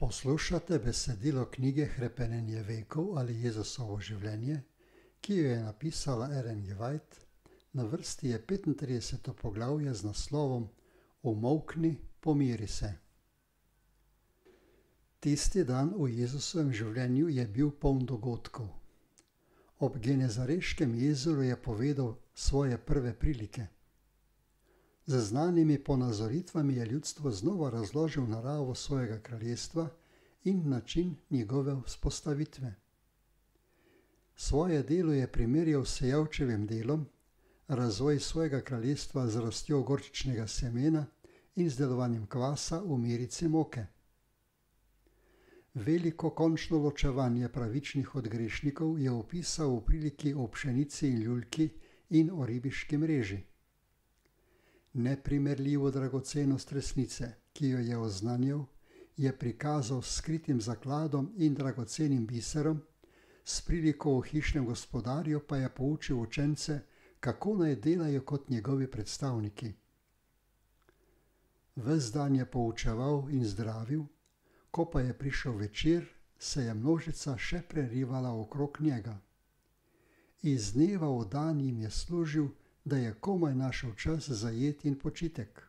Poslušate besedilo knjige Hrepenenje vekov ali Jezusovo življenje, ki jo je napisala Ellen G. White. Na vrsti je 35. poglavje z naslovom Umolkni, pomiri se. Tisti dan v Jezusovem življenju je bil poln dogodkov. Ob Genezareškem jezeru je povedal svoje prve prilike. Z znanimi ponazoritvami je ljudstvo znova razložil naravo svojega kraljestva in način njegove vzpostavitve. Svoje delo je primerjal s sejavčevim delom, razvoj svojega kraljestva z rastjo gorčičnega semena in z delovanjem kvasa v merici moke. Veliko končno ločevanje pravičnih od grešnikov je opisal v priliki o pšenici in ljulki in o ribiški mreži. Neprimerljivo dragocenost resnice, ki jo je oznanjal, je prikazal s skritim zakladom in dragocenim biserom, s priliko o hišnem gospodarju pa je poučil učence, kako naj delajo kot njegovi predstavniki. Ves dan je poučeval in zdravil, ko pa je prišel večer, se je množica še prerivala okrog njega. Iz dneva v dan jim je služil, da je komaj našel čas za jed in počitek.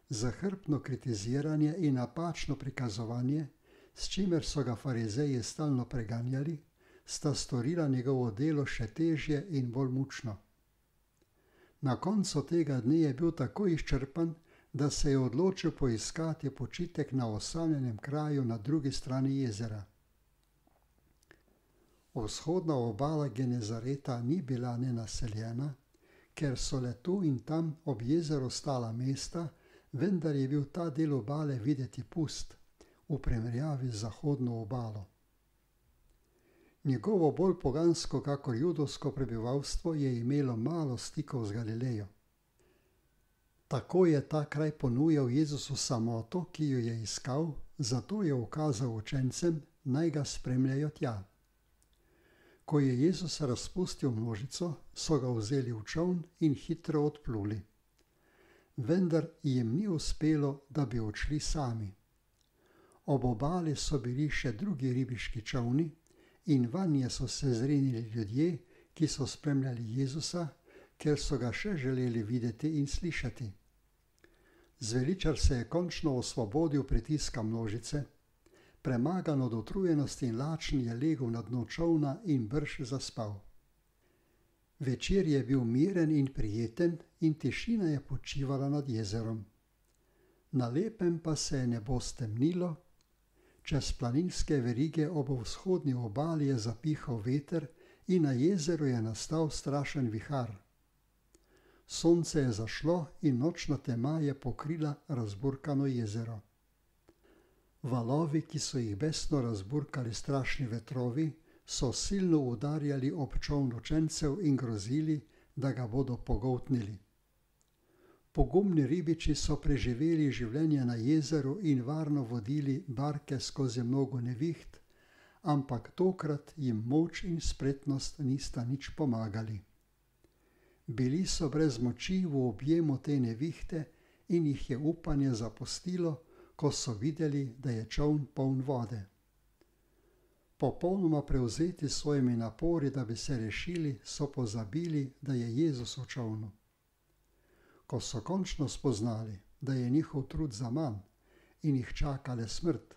Zahrbtno kritiziranje in napačno prikazovanje, s čimer so ga farizeji stalno preganjali, sta storila njegovo delo še težje in bolj mučno. Na koncu tega dne je bil tako izčrpan, da se je odločil poiskati počitek na osamljenem kraju na drugi strani jezera. Vzhodna obala Genezareta ni bila nenaseljena, ker so le tu in tam ob jezeru stala mesta, vendar je bil ta del obale videti pust, v primerjavi z zahodno obalo. Njegovo bolj pogansko kakor judovsko prebivalstvo je imelo malo stikov z Galilejo. Tako je ta kraj ponujal Jezusu samoto, ki jo je iskal, zato je ukazal učencem, naj ga spremljajo tja. Ko je Jezus razpustil množico, so ga vzeli v čoln in hitro odpluli. Vendar jim ni uspelo, da bi odšli sami. Ob obali so bili še drugi ribiški čolni in vanje so se zrinili ljudje, ki so spremljali Jezusa, ker so ga še želeli videti in slišati. Zveličar se je končno osvobodil pritiska množice, premagan od utrujenosti in lačen je legel na dno čolna in brž zaspal. Večer je bil miren in prijeten in tišina je počivala nad jezerom. Na lepem pa se je nebo stemnilo, čez planinske verige ob vzhodni obali je zapihal veter in na jezeru je nastal strašen vihar. Sonce je zašlo in nočna tema je pokrila razburkano jezero. Valovi, ki so jih besno razburkali strašni vetrovi, so silno udarjali ob čoln učencev in grozili, da ga bodo pogoltnili. Pogumni ribiči so preživeli življenje na jezeru in varno vodili barke skozi mnogo neviht, ampak tokrat jim moč in spretnost nista nič pomagali. Bili so brez moči v objemu te nevihte in jih je upanje zapustilo, ko so videli, da je čoln poln vode. Popolnoma prevzeti s svojimi napori, da bi se rešili, so pozabili, da je Jezus v čolnu. Ko so končno spoznali, da je njihov trud zaman in jih čakale smrt,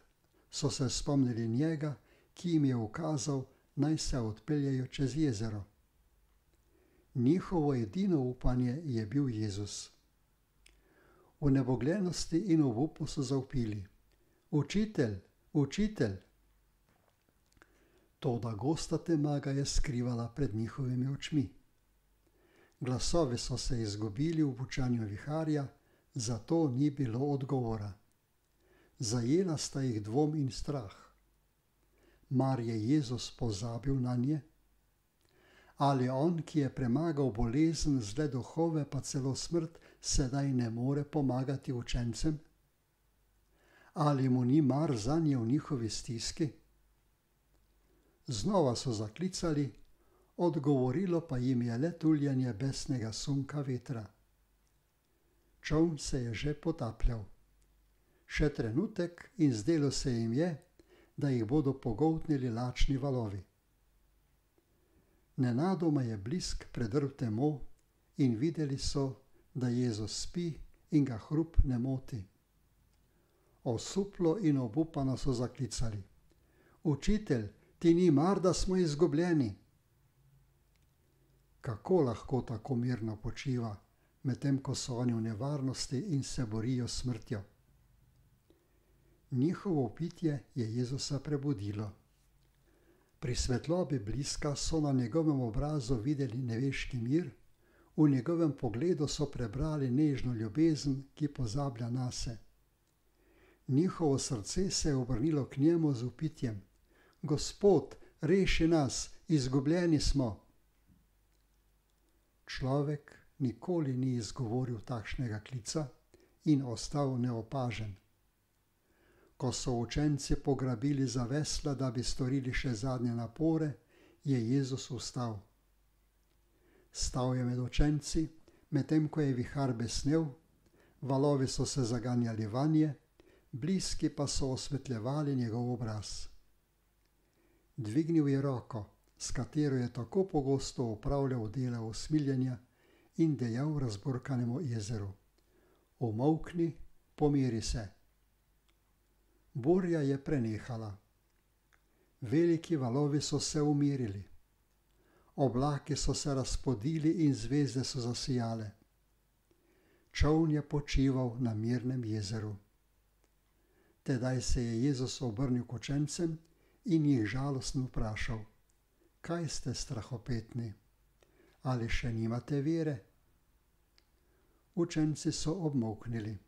so se spomnili njega, ki jim je ukazal, naj se odpeljejo čez jezero. Njihovo edino upanje je bil Jezus. V nebogljenosti in obupu so zavpili: Učitelj, učitelj! Toda gosta tema ga je skrivala pred njihovimi očmi. Glasovi so se izgubili v bučanju viharja, zato ni bilo odgovora. Zajela sta jih dvom in strah. Mar je Jezus pozabil nanje? Ali on, ki je premagal bolezen, zle duhove pa celo smrt, sedaj ne more pomagati učencem? Ali mu ni mar zanje v njihovi stiski? Znova so zaklicali, odgovorilo pa jim je le tuljenje besnega sunka vetra. Čoln se je že potapljal. Še trenutek in zdelo se jim je, da jih bodo pogoltnili lačni valovi. Nenadoma je blisk predrl temo in videli so, da Jezus spi in ga hrup ne moti. Osuplo in obupano so zaklicali: Učitelj, ti ni mar, da smo izgubljeni? Kako lahko tako mirno počiva, medtem ko so oni v nevarnosti in se borijo s smrtjo? Njihovo pitje je Jezusa prebudilo. Pri svetlobi bliska so na njegovem obrazu videli neveški mir, v njegovem pogledu so prebrali nežno ljubezen, ki pozablja nase. Njihovo srce se je obrnilo k njemu z vpitjem: Gospod, reši nas, izgubljeni smo. Človek nikoli ni izgovoril takšnega klica in ostal neopažen. Ko so učenci pograbili za vesla, da bi storili še zadnje napore, je Jezus vstal. Stal je med učenci, medtem ko je vihar besnel, valovi so se zaganjali vanje, bliski pa so osvetljevali njegov obraz. Dvignil je roko, s katero je tako pogosto opravljal dela usmiljenja, in dejal razburkanemu jezeru: Umolkni, pomiri se. Burja je prenehala. Veliki valovi so se umirili. Oblaki so se razpodili in zvezde so zasijale. Čoln je počival na mirnem jezeru. Tedaj se je Jezus obrnil k učencem in jih žalostno vprašal: Kaj ste strahopetni? Ali še nimate vere? Učenci so obmolknili.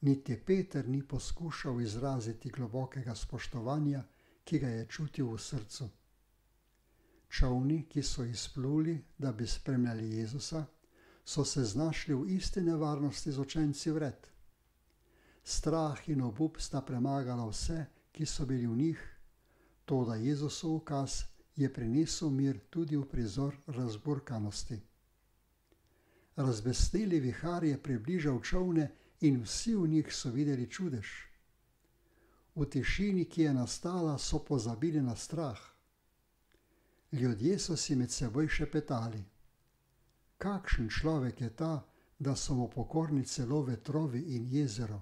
Niti Peter ni poskušal izraziti globokega spoštovanja, ki ga je čutil v srcu. Čolni, ki so izpluli, da bi spremljali Jezusa, so se znašli v isti nevarnosti z učenci vred. Strah in obup sta premagala vse, ki so bili v njih, toda Jezusov ukaz je prinesel mir tudi v prizor razburkanosti. Razbesneli vihar je približal čolne in vsi v njih so videli čudež. V tišini, ki je nastala, so pozabili na strah. Ljudje so si med seboj šepetali: Kakšen človek je ta, da so mu pokorni celo vetrovi in jezero?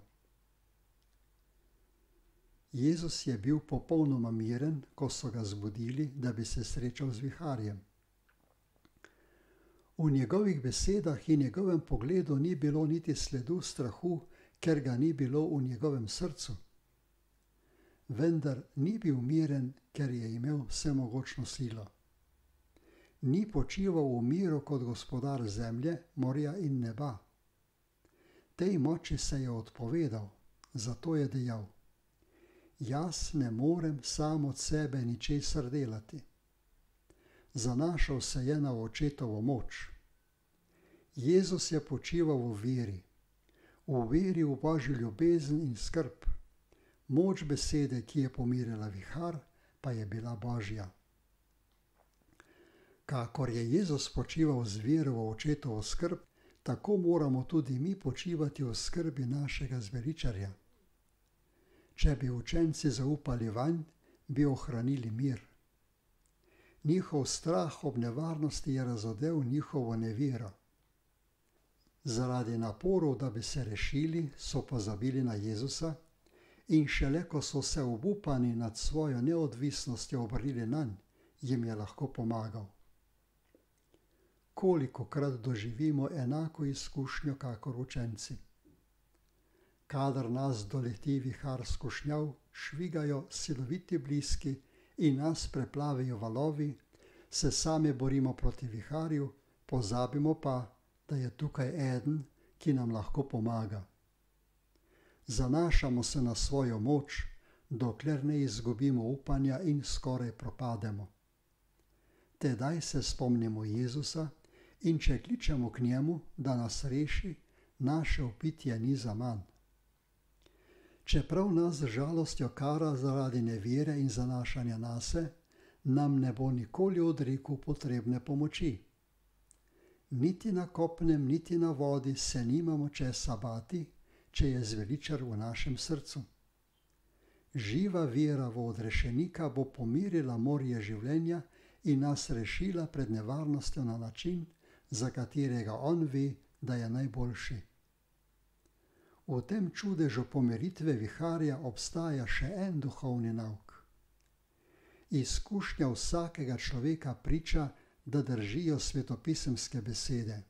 Jezus je bil popolnoma miren, ko so ga zbudili, da bi se srečal z viharjem. V njegovih besedah in njegovem pogledu ni bilo niti sledu strahu, ker ga ni bilo v njegovem srcu. Vendar ni bil miren, ker je imel vsemogočno silo. Ni počival v miru kot gospodar zemlje, morja in neba. Tej moči se je odpovedal, zato je dejal: Jaz ne morem sam od sebe ničesar delati. Zanašal se je na očetovo moč. Jezus je počival v veri v Božjo ljubezen in skrb. Moč besede, ki je pomirila vihar, pa je bila Božja. Kakor je Jezus počival z vero v očetovo skrb, tako moramo tudi mi počivati v skrbi našega zveličarja. Če bi učenci zaupali vanj, bi ohranili mir. Njihov strah ob nevarnosti je razodel njihovo nevero. Zaradi naporov, da bi se rešili, so pozabili na Jezusa in šele ko so se obupani nad svojo neodvisnostjo obrnili nanj, jim je lahko pomagal. Kolikokrat doživimo enako izkušnjo kakor učenci. Kadar nas doleti vihar skušnjav, švigajo siloviti bliski in nas preplavijo valovi, se sami borimo proti viharju, pozabimo pa, da je tukaj eden, ki nam lahko pomaga. Zanašamo se na svojo moč, dokler ne izgubimo upanja in skoraj propademo. Tedaj se spomnimo Jezusa in če kličemo k njemu, da nas reši, naše vpitje ni zaman. Čeprav nas z žalostjo kara zaradi nevere in zanašanja nase, nam ne bo nikoli odrekel potrebne pomoči. Niti na kopnem, niti na vodi se nimamo česa bati, če je zveličar v našem srcu. Živa vera v odrešenika bo pomirila morje življenja in nas rešila pred nevarnostjo na način, za katerega on ve, da je najboljši. V tem čudežu pomiritve viharja obstaja še en duhovni nauk. Izkušnja vsakega človeka priča, da držijo svetopisemske besede.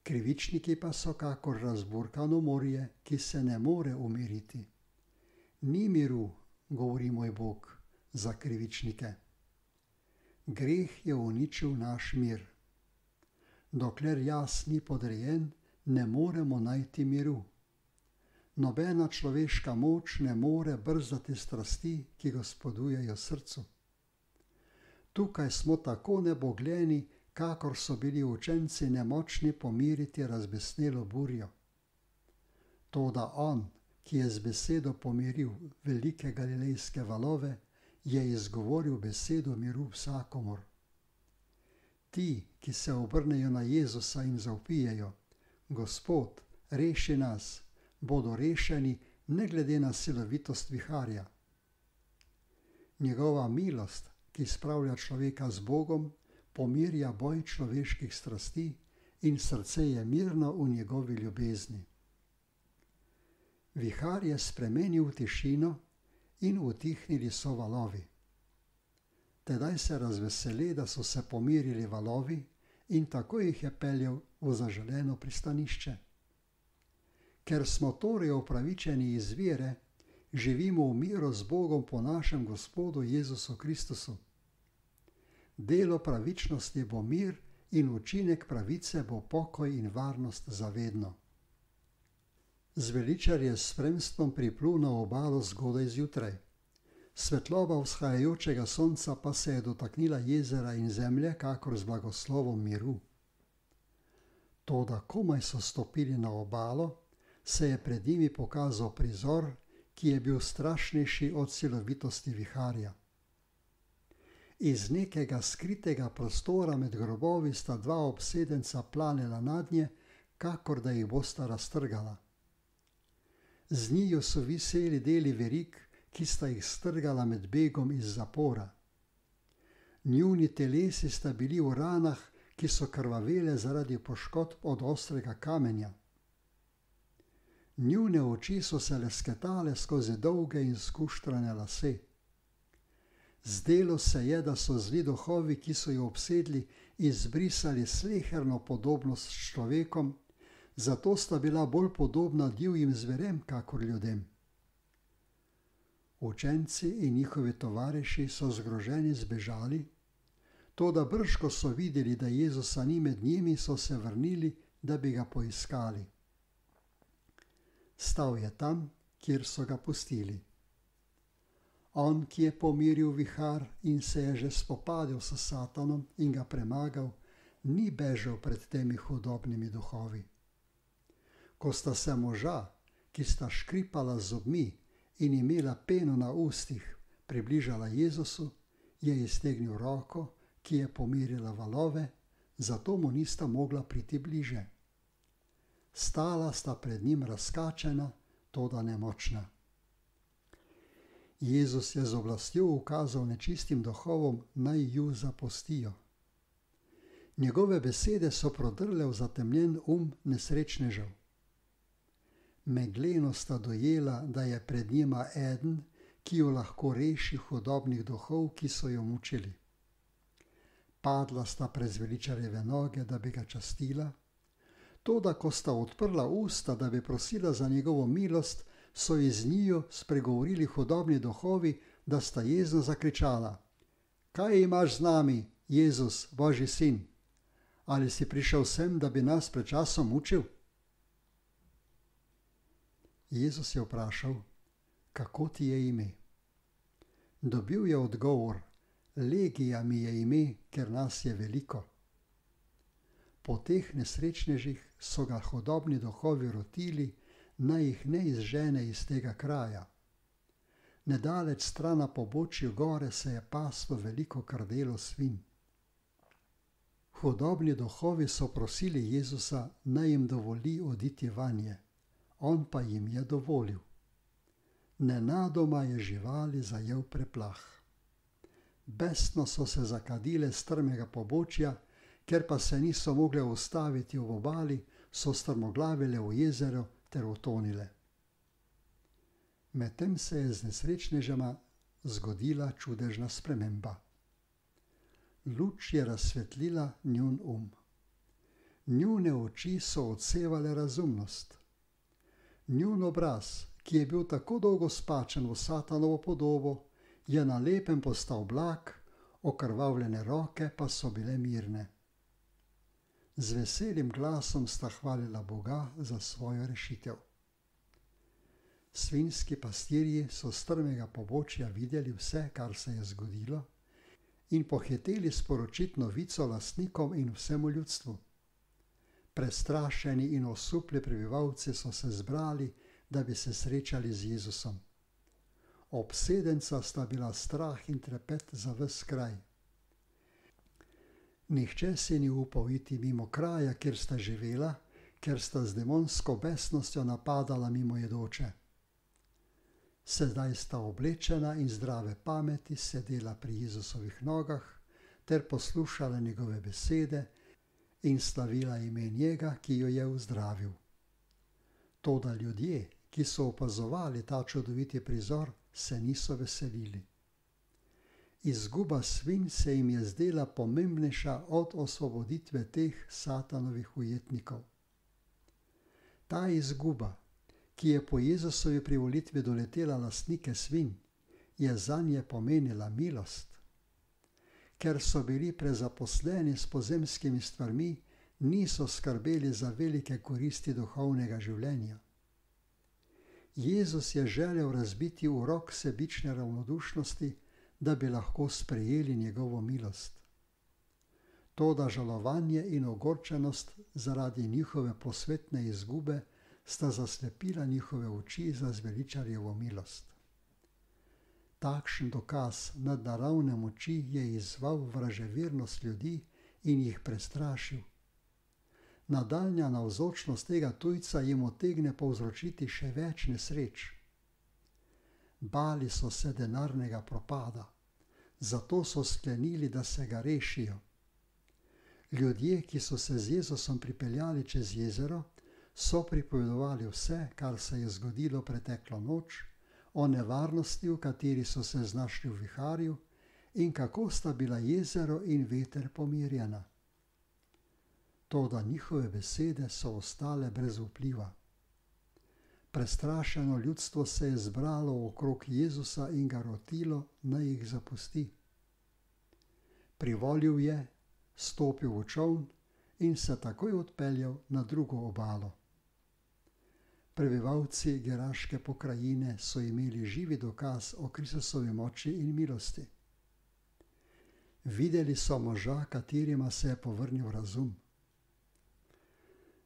Krivičniki pa so kakor razburkano morje, ki se ne more umiriti. Ni miru, govori moj Bog, za krivičnike. Greh je uničil naš mir. Dokler jaz ni podrejen, ne moremo najti miru. Nobena človeška moč ne more brzdati strasti, ki gospodujejo srcu. Tukaj smo tako nebogljeni, kakor so bili učenci nemočni pomiriti razbesnelo burjo. Toda on, ki je z besedo pomiril velike galilejske valove, je izgovoril besedo miru vsakomur. Ti, ki se obrnejo na Jezusa in zavpijejo: Gospod, reši nas, bodo rešeni ne glede na silovitost viharja. Njegova milost, ki spravlja človeka z Bogom, pomirja boj človeških strasti in srce je mirno v njegovi ljubezni. Vihar je spremenil v tišino in utihnili so valovi. Tedaj se razveseli, da so se pomirili valovi, in tako jih je peljal v zaželeno pristanišče. Ker smo torej upravičeni iz vere, živimo v miru z Bogom po našem Gospodu Jezusu Kristusu. Delo pravičnosti bo mir in učinek pravice bo pokoj in varnost za vedno. Zveličar je s spremstvom priplul na obalo zgodaj zjutraj. Svetloba vzhajajočega sonca pa se je dotaknila jezera in zemlje, kakor z blagoslovom miru. Toda komaj so stopili na obalo, se je pred njimi pokazal prizor, ki je bil strašnejši od silovitosti viharja. Iz nekega skritega prostora med grobovi sta dva obsedenca planila nadnje, kakor da jih bosta raztrgala. Z njiju so viseli deli verig, ki sta jih strgala med begom iz zapora. Njuni telesi sta bili v ranah, ki so krvavele zaradi poškodb od ostrega kamenja. Njune oči so se lesketale skozi dolge in skuštrane lase. Zdelo se je, da so zli duhovi, ki so jo obsedli, izbrisali sleherno podobnost s človekom, zato sta bila bolj podobna divjim zverem, kakor ljudem. Učenci in njihovi tovariši so zgroženi zbežali, toda brž ko so videli, da Jezusa ni med njimi, so se vrnili, da bi ga poiskali. Stal je tam, kjer so ga pustili. On, ki je pomiril vihar in se je že spopadel s Satanom in ga premagal, ni bežal pred temi hudobnimi duhovi. Ko sta se moža, ki sta škripala z zobmi in imela peno na ustih, približala Jezusu, je iztegnil roko, ki je pomirila valove, zato mu nista mogla priti bliže. Stala sta pred njim razkačena, toda nemočna. Jezus je z oblastjo ukazal nečistim duhovom, naj ju zapustijo. Njegove besede so prodrle v zatemnjen nesrečnežev. Megleno sta dojela, da je pred njima eden, ki jo lahko reši hudobnih duhov, ki so jo mučili. Padla sta pred zveličarjeve noge, da bi ga častila, toda ko sta odprla usta, da bi prosila za njegovo milost, so iz njiju spregovorili hudobni duhovi, da sta jezno zakričala: Kaj imaš z nami, Jezus, Božji sin? Ali si prišel sem, da bi nas pred časom mučil? Jezus je vprašal: Kako ti je ime? Dobil je odgovor: Legija mi je ime, ker nas je veliko. Po teh nesrečnežih so ga hudobni duhovi rotili, naj jih ne izžene iz tega kraja. Nedaleč stran na pobočju gore se je paslo veliko krdelo svin. Hudobni duhovi so prosili Jezusa, naj jim dovoli oditi vanje. on pa jim je dovolil. Nenadoma je živali zajel preplah. Besno so se zakadile strmega pobočja, ker pa se niso mogle ustaviti v obali, so strmoglavile v jezero ter utonile. Medtem se je z nesrečnežama zgodila čudežna sprememba. Luč je razsvetlila njun Njune oči so odsevale razumnost. Njun obraz, ki je bil tako dolgo spačen v Satanovo podobo, je na lepem postal blag, okrvavljene roke pa so bile mirne. Z veselim glasom sta hvalila Boga za svojo rešitev. Svinjski pastirji so strmega pobočja videli vse, kar se je zgodilo, in pohiteli sporočiti novico lastnikom in vsemu ljudstvu. Prestrašeni in osupli prebivalci so se zbrali, da bi se srečali z Jezusom. Obsedenca sta bila strah in trepet za ves kraj. Nihče si ni upal iti mimo kraja, kjer sta živela, ker sta z demonsko besnostjo napadala mimojedoče. Sedaj sta oblečena in zdrave pameti sedela pri Jezusovih nogah ter poslušala njegove besede in slavila ime njega, ki jo je ozdravil. Toda ljudje, ki so opazovali ta čudoviti prizor, se niso veselili. Izguba svinj se jim je zdela pomembnejša od osvoboditve teh Satanovih ujetnikov. Ta izguba, ki je po Jezusovi privolitvi doletela lastnike svinj, je zanje pomenila milost. Ker so bili prezaposleni s pozemskimi stvarmi, niso skrbeli za velike koristi duhovnega življenja. Jezus je želel razbiti urok sebične ravnodušnosti, da bi lahko sprejeli njegovo milost. Toda žalovanje in ogorčenost zaradi njihove posvetne izgube sta zaslepila njihove oči za zveličarjevo milost. Takšen dokaz nadnaravne moči je izzval vraževernost ljudi in jih prestrašil. Nadaljnja navzočnost tega tujca jim utegne povzročiti še več nesreč. Bali so se denarnega propada, zato so sklenili, da se ga rešijo. Ljudje, ki so se z Jezusom pripeljali čez jezero, so pripovedovali vse, kar se je zgodilo preteklo noč, o nevarnosti, v kateri so se znašli v viharju, in kako sta bila jezero in veter pomirjena. Toda njihove besede so ostale brez vpliva. Prestrašeno ljudstvo se je zbralo okrog Jezusa in ga rotilo, naj jih zapusti. Privolil je, stopil v čoln in se takoj odpeljal na drugo obalo. Prebivalci Geraške pokrajine so imeli živi dokaz o Kristusovi moči in milosti. Videli so moža, katerima se je povrnil razum.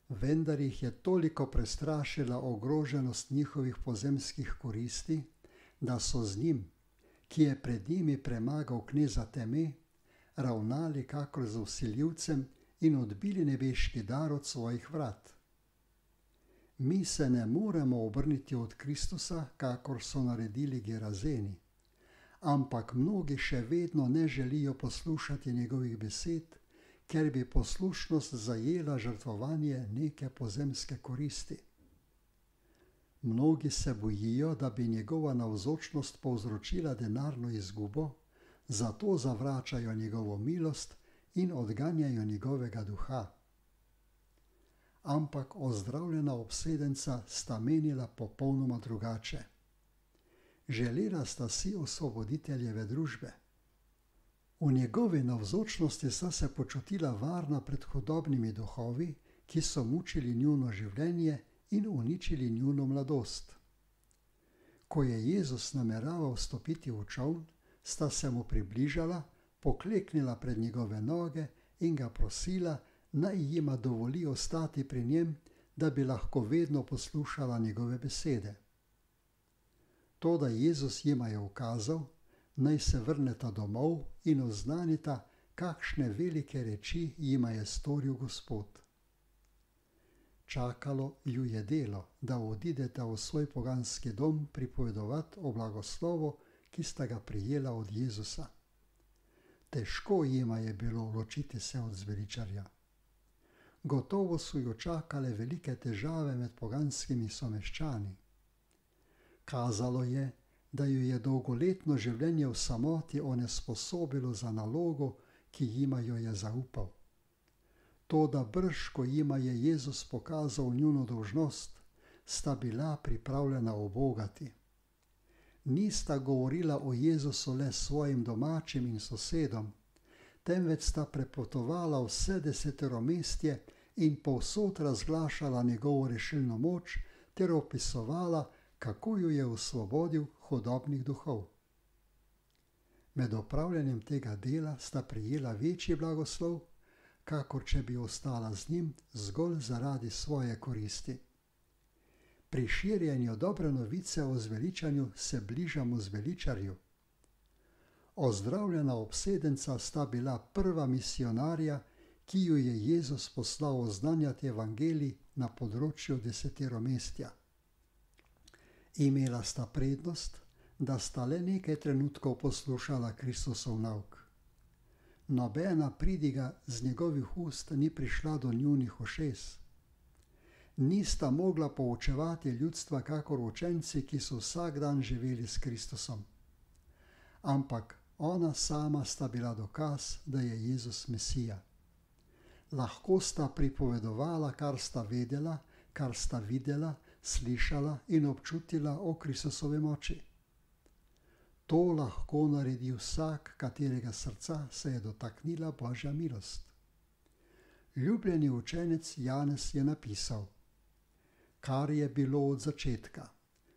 Vendar jih je toliko prestrašila ogroženost njihovih pozemskih koristi, da so z njim, ki je pred njimi premagal kneza teme, ravnali kakor z vsiljivcem in odbili nebeški dar od svojih vrat. Mi se ne moremo obrniti od Kristusa, kakor so naredili Gerazeni, ampak mnogi še vedno ne želijo poslušati njegovih besed, ker bi poslušnost zajela žrtvovanje neke pozemske koristi. Mnogi se bojijo, da bi njegova navzočnost povzročila denarno izgubo, zato zavračajo njegovo milost in odganjajo njegovega duha. Ampak ozdravljena obsedenca sta menila popolnoma drugače. Želela sta si osvoboditeljeve družbe. V njegovi navzočnosti sta se počutila varna pred hudobnimi duhovi, ki so mučili njuno življenje in uničili njuno mladost. Ko je Jezus nameraval stopiti v čoln, sta se mu približala, pokleknila pred njegove noge in ga prosila, naj jima dovoli ostati pri njem, da bi lahko vedno poslušala njegove besede. Toda Jezus jima je ukazal, naj se vrneta domov in oznanita, kakšne velike reči jima je storil Gospod. Čakalo ju je delo, da odideta v svoj poganski dom pripovedovati o blagoslovu, ki sta ga prijela od Jezusa. Težko jima je bilo ločiti se od zveličarja. Gotovo so jo čakale velike težave med poganskimi someščani. Kazalo je, da ju je dolgoletno življenje v samoti onesposobilo za nalogo, ki jima jo je zaupal. Toda brž, ko jima je Jezus pokazal njuno dolžnost, sta bila pripravljena ubogati. Nista govorila o Jezusu le svojim domačim in sosedom, temveč sta prepotovala vse deseteromestje in povsod razglašala njegovo rešilno moč ter opisovala, kako ju je osvobodil hudobnih duhov. Med opravljanjem tega dela sta prejela večji blagoslov, kakor če bi ostala z njim zgolj zaradi svoje koristi. Pri širjenju dobre novice o zveličanju se bližamo zveličarju. Ozdravljena obsedenca sta bila prva misionarja, ki ju je Jezus poslal oznanjati evangelij na področju deseteromestja. Imela sta prednost, da sta le nekaj trenutkov poslušala Kristusov nauk. Nobena pridiga z njegovih ust ni prišla do njunih ušes. Nista mogla poučevati ljudstva kakor učenci, ki so vsak dan živeli s Kristusom. Ampak ona sama sta bila dokaz, da je Jezus Mesija. Lahko sta pripovedovala, kar sta vedela, kar sta videla, slišala in občutila o Kristusovi moči. To lahko naredi vsak, katerega srca se je dotaknila Božja milost. Ljubljeni učenec Janez je napisal: kar je bilo od začetka,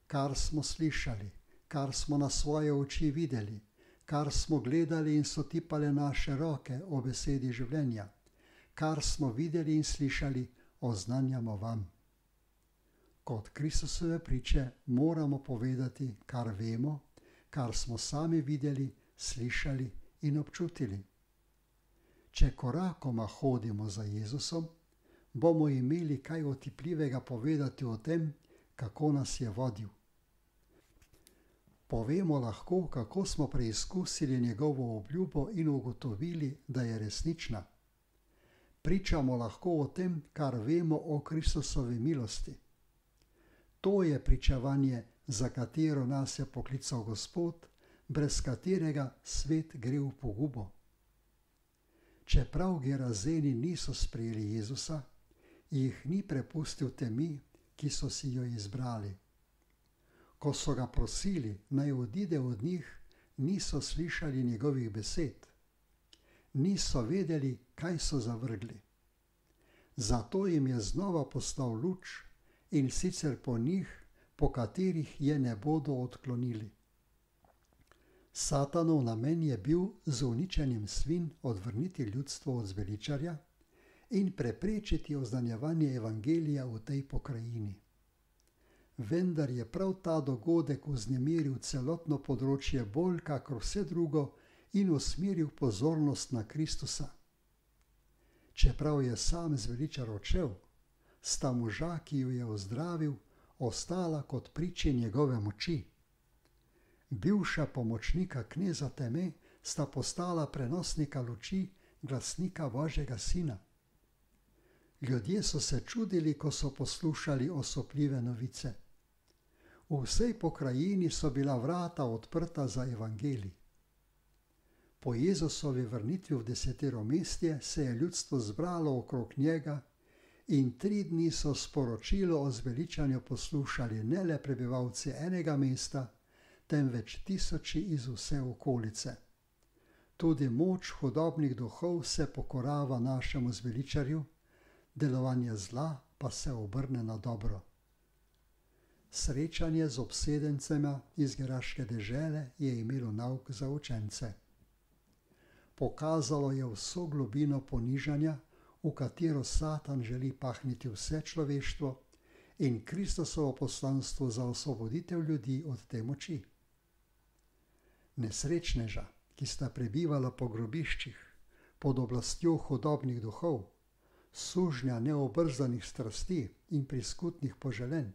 kar smo slišali, kar smo na svoje oči videli, kar smo gledali in so tipale naše roke o besedi življenja, kar smo videli in slišali, oznanjamo vam. Kot Kristusove priče moramo povedati, kar vemo, kar smo sami videli, slišali in občutili. Če korakoma hodimo za Jezusom, bomo imeli kaj otipljivega povedati o tem, kako nas je vodil. Povemo lahko, kako smo preizkusili njegovo obljubo in ugotovili, da je resnična. Pričamo lahko o tem, kar vemo o Kristusovi milosti. To je pričevanje, za katero nas je poklical Gospod, brez katerega svet gre v pogubo. Čeprav Gerazeni niso sprejeli Jezusa, jih ni prepustil temi, ki so si jo izbrali. Ko so ga prosili, naj odide od njih, niso slišali njegovih besed. Niso vedeli, kaj so zavrgli. Zato jim je znova poslal luč, in sicer po njih, po katerih je ne bodo odklonili. Satanov namen je bil z uničenjem svin odvrniti ljudstvo od zveličarja in preprečiti oznanjevanje evangelija v tej pokrajini. Vendar je prav ta dogodek vznemiril celotno področje bolj kakor vse drugo in usmeril pozornost na Kristusa. Čeprav je sam zveličar odšel, sta moža, ki ju je ozdravil, ostala kot priče njegove moči. Bivša pomočnika kneza teme sta postala prenosnika luči, glasnika Božjega sina. Ljudje so se čudili, ko so poslušali osupljive novice. V vsej pokrajini so bila vrata odprta za evangelij. Po Jezusovi vrnitvi v deseteromestje se je ljudstvo zbralo okrog njega in 3 dni so sporočilo o zveličanju poslušali ne le prebivalci enega mesta, temveč tisoči iz vse okolice. Tudi moč hudobnih duhov se pokorava našemu zveličarju, delovanje zla pa se obrne na dobro. Srečanje z obsedencema iz geraške dežele je imelo nauk za učence. Pokazalo je vso globino ponižanja, v katero Satan želi pahniti vse človeštvo, in Kristusovo poslanstvo za osvoboditev ljudi od te moči. Nesrečneža, ki sta prebivala po grobiščih, pod oblastjo hudobnih duhov, sužnja neobrzdanih strasti in priskutnih poželenj,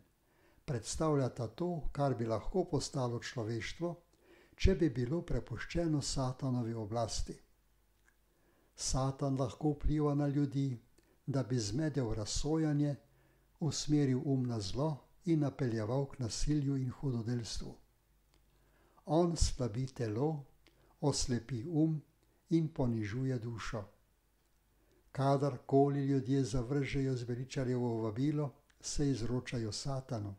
predstavljata to, kar bi lahko postalo človeštvo, če bi bilo prepuščeno Satanovi oblasti. Satan lahko vpliva na ljudi, da bi zmedel razsojanje, usmeril na zlo in napeljeval k nasilju in hudodelstvu. On slabi telo, oslepi in ponižuje dušo. Kadarkoli ljudje zavržejo zveličarjevo vabilo, se izročajo Satanu.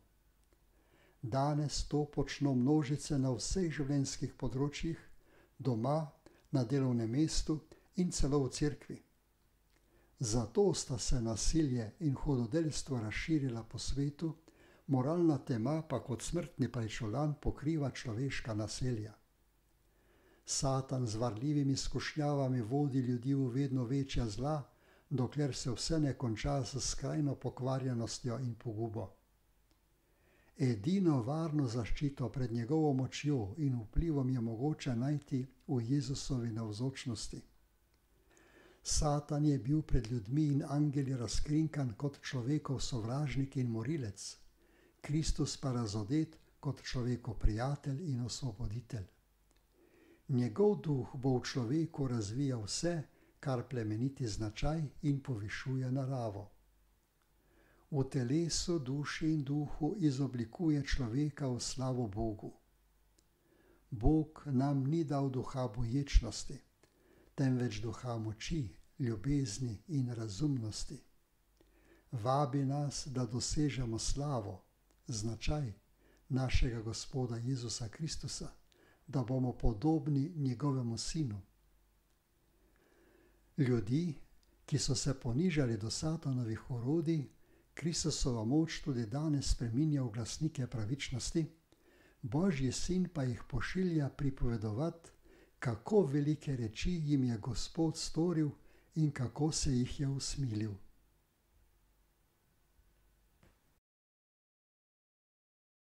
Danes to počno množice na vseh življenjskih področjih, doma, na delovnem mestu in celo v cerkvi. Zato sta se nasilje in hudodelstvo razširila po svetu, moralna tema pa kot smrtni pajčolan pokriva človeška naselja. Satan z varljivimi skušnjavami vodi ljudi v vedno večja zla, dokler se vse ne konča s skrajno pokvarjenostjo in pogubo. Edino varno zaščito pred njegovo močjo in vplivom je mogoče najti v Jezusovi navzočnosti. Satan je bil pred ljudmi in angeli razkrinkan kot človekov sovražnik in morilec, Kristus pa razodet kot človekov prijatelj in osvoboditelj. Njegov duh bo v človeku razvijal vse, kar plemeniti značaj in povišuje naravo. V telesu, duši in duhu izoblikuje človeka v slavo Bogu. Bog nam ni dal duha boječnosti, temveč duha moči, ljubezni in razumnosti. Vabi nas, da dosežemo slavo, značaj našega Gospoda Jezusa Kristusa, da bomo podobni njegovemu sinu. Ljudi, ki so se ponižali do Satanovih orodij, Kristusova moč tudi danes spreminja v glasnike pravičnosti, Božji sin pa jih pošilja pripovedovati, kako velike reči jim je Gospod storil in kako se jih je usmilil.